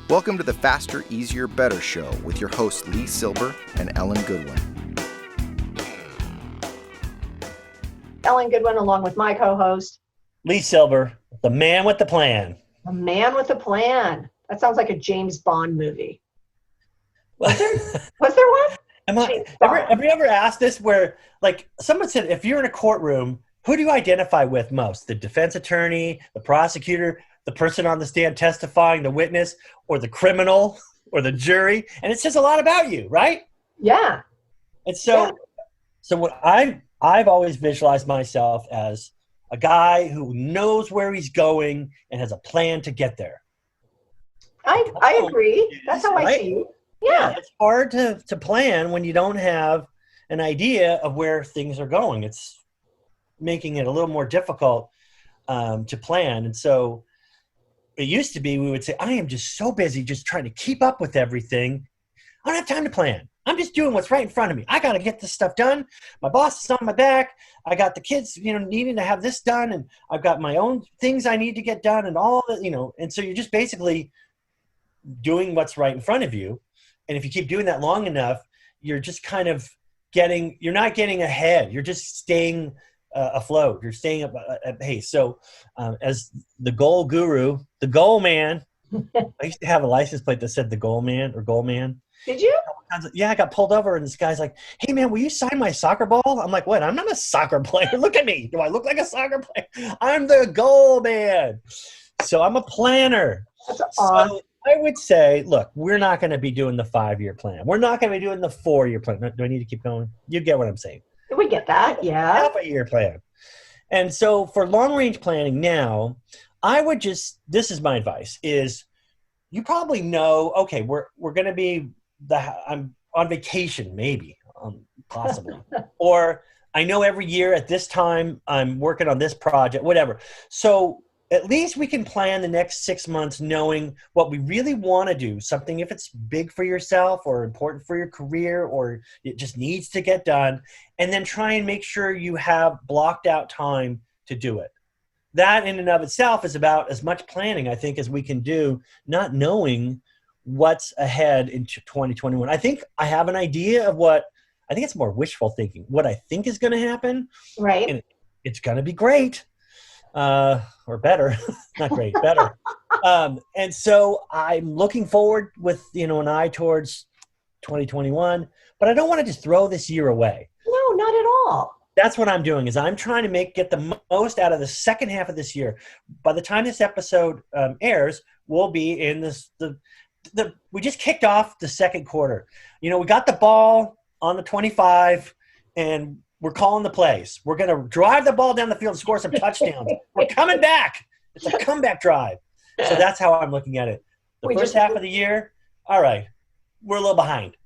Welcome to the Faster, Easier, Better show with your hosts LeeSilber and Ellen Goodwin. Ellen Goodwin, along with my co-host LeeSilber, the man with the plan. The man with a plan. That sounds like a James Bond movie. Was there one? Have you ever asked this where, like, someone said, if you're in a courtroom, who do you identify with most? The defense attorney, the prosecutor, the person on the stand testifying, the witness, or the criminal, or the jury? And it says a lot about you, right? Yeah. And so what I've always visualized myself as a guy who knows where he's going and has a plan to get there. I agree. That's how I see you. Yeah. It's hard to plan when you don't have an idea of where things are going. It's making it a little more difficult to plan. And so it used to be, we would say, I am just so busy just trying to keep up with everything. I don't have time to plan. I'm just doing what's right in front of me. I got to get this stuff done. My boss is on my back. I got the kids, needing to have this done. And I've got my own things I need to get done and all that, and so you're just basically doing what's right in front of you. And if you keep doing that long enough, you're just kind of you're not getting ahead. You're just staying afloat. You're staying up at pace. So as the goal guru, the goal man, I used to have a license plate that said the goal man or goal man. Did you? Yeah, I got pulled over and this guy's like, hey man, will you sign my soccer ball? I'm like, what? I'm not a soccer player. Look at me. Do I look like a soccer player? I'm the goal man. So I'm a planner. That's awesome. So I would say, look, we're not going to be doing the 5-year plan. We're not going to be doing the 4-year plan. Do I need to keep going? You get what I'm saying. We get that, yeah. Half a year plan. And so for long-range planning now, I would this is my advice, is you probably know, okay, we're going to be, I'm on vacation, maybe, possibly. Or I know every year at this time I'm working on this project, whatever. So at least we can plan the next 6 months knowing what we really want to do, something if it's big for yourself or important for your career or it just needs to get done, and then try and make sure you have blocked out time to do it. That in and of itself is about as much planning, I think, as we can do, not knowing what's ahead in 2021. I think I have an idea of I think it's more wishful thinking, what I think is going to happen. Right. And it's going to be great. Or better, not great, better. And so I'm looking forward with, an eye towards 2021, but I don't want to just throw this year away. No, not at all. That's what I'm doing, is I'm trying to get the most out of the second half of this year. By the time this episode airs, we'll be in we just kicked off the second quarter. We got the ball on the 25 and we're calling the plays. We're going to drive the ball down the field and score some touchdowns. We're coming back. It's a comeback drive. So that's how I'm looking at it. The first half of the year, all right, we're a little behind.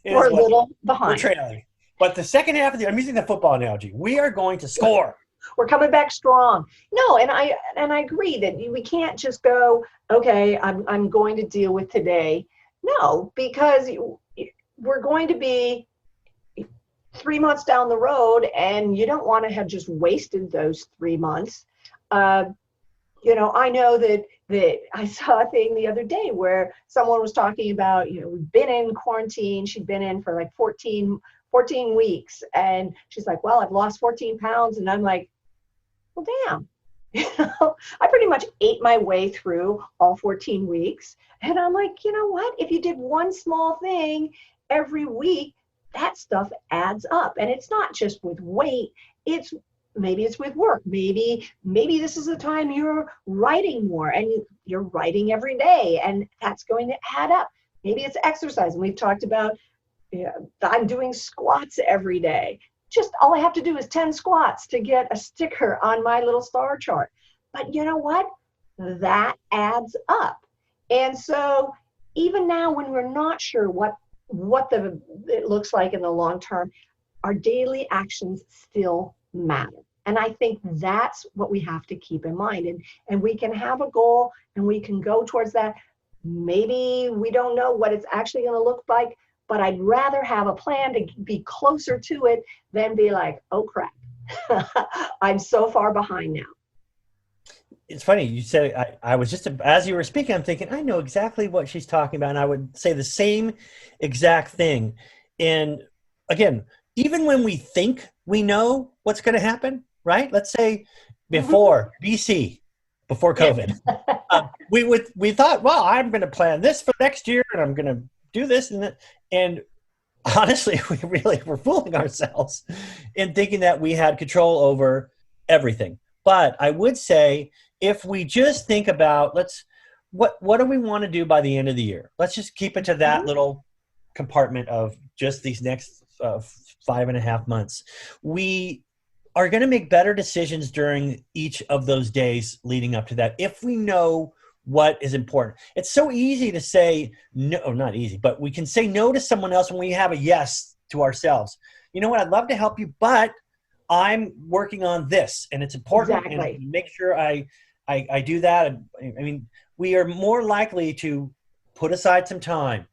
We're a little behind. We're trailing. But the second half of the year, I'm using the football analogy. We are going to score. We're coming back strong. No, and I agree that we can't just go, okay, I'm going to deal with today. No, because we're going to be 3 months down the road, and you don't want to have just wasted those 3 months. I know that I saw a thing the other day where someone was talking about, we've been in quarantine. She'd been in for like 14 weeks. And she's like, well, I've lost 14 pounds. And I'm like, well, damn. I pretty much ate my way through all 14 weeks. And I'm like, you know what? If you did one small thing every week, that stuff adds up. And it's not just with weight, maybe it's with work. Maybe this is the time you're writing more and you're writing every day, and that's going to add up. Maybe it's exercise. And we've talked about, I'm doing squats every day. Just all I have to do is 10 squats to get a sticker on my little star chart. But you know what? That adds up. And so even now when we're not sure what it looks like in the long term, our daily actions still matter. And I think that's what we have to keep in mind. And we can have a goal and we can go towards that. Maybe we don't know what it's actually going to look like, but I'd rather have a plan to be closer to it than be like, oh crap, I'm so far behind now. it's funny you said. I was just, as you were speaking, I'm thinking I know exactly what she's talking about, and I would say the same exact thing. And again, even when we think we know what's going to happen, right? Let's say before BC, before COVID, we thought, well, I'm going to plan this for next year, and I'm going to do this and that. And honestly, we really were fooling ourselves in thinking that we had control over everything. But I would say, if we just think about, what do we want to do by the end of the year? Let's just keep it to that little compartment of just these next 5.5 months. We are going to make better decisions during each of those days leading up to that if we know what is important. It's so easy to say no, not easy, but we can say no to someone else when we have a yes to ourselves. You know what? I'd love to help you, but I'm working on this, and it's important. Exactly. And make sure I do that. I mean, we are more likely to put aside some time,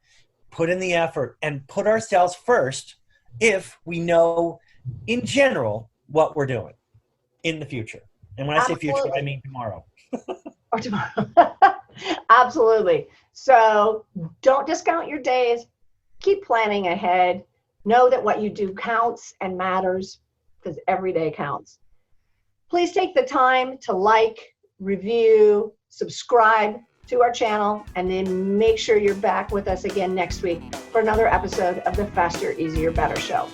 put in the effort, and put ourselves first if we know, in general, what we're doing in the future. And when I say future, I mean tomorrow. Or tomorrow. Absolutely. So don't discount your days. Keep planning ahead. Know that what you do counts and matters, because every day counts. Please take the time to like, review, subscribe to our channel, and then make sure you're back with us again next week for another episode of the Faster, Easier, Better Show.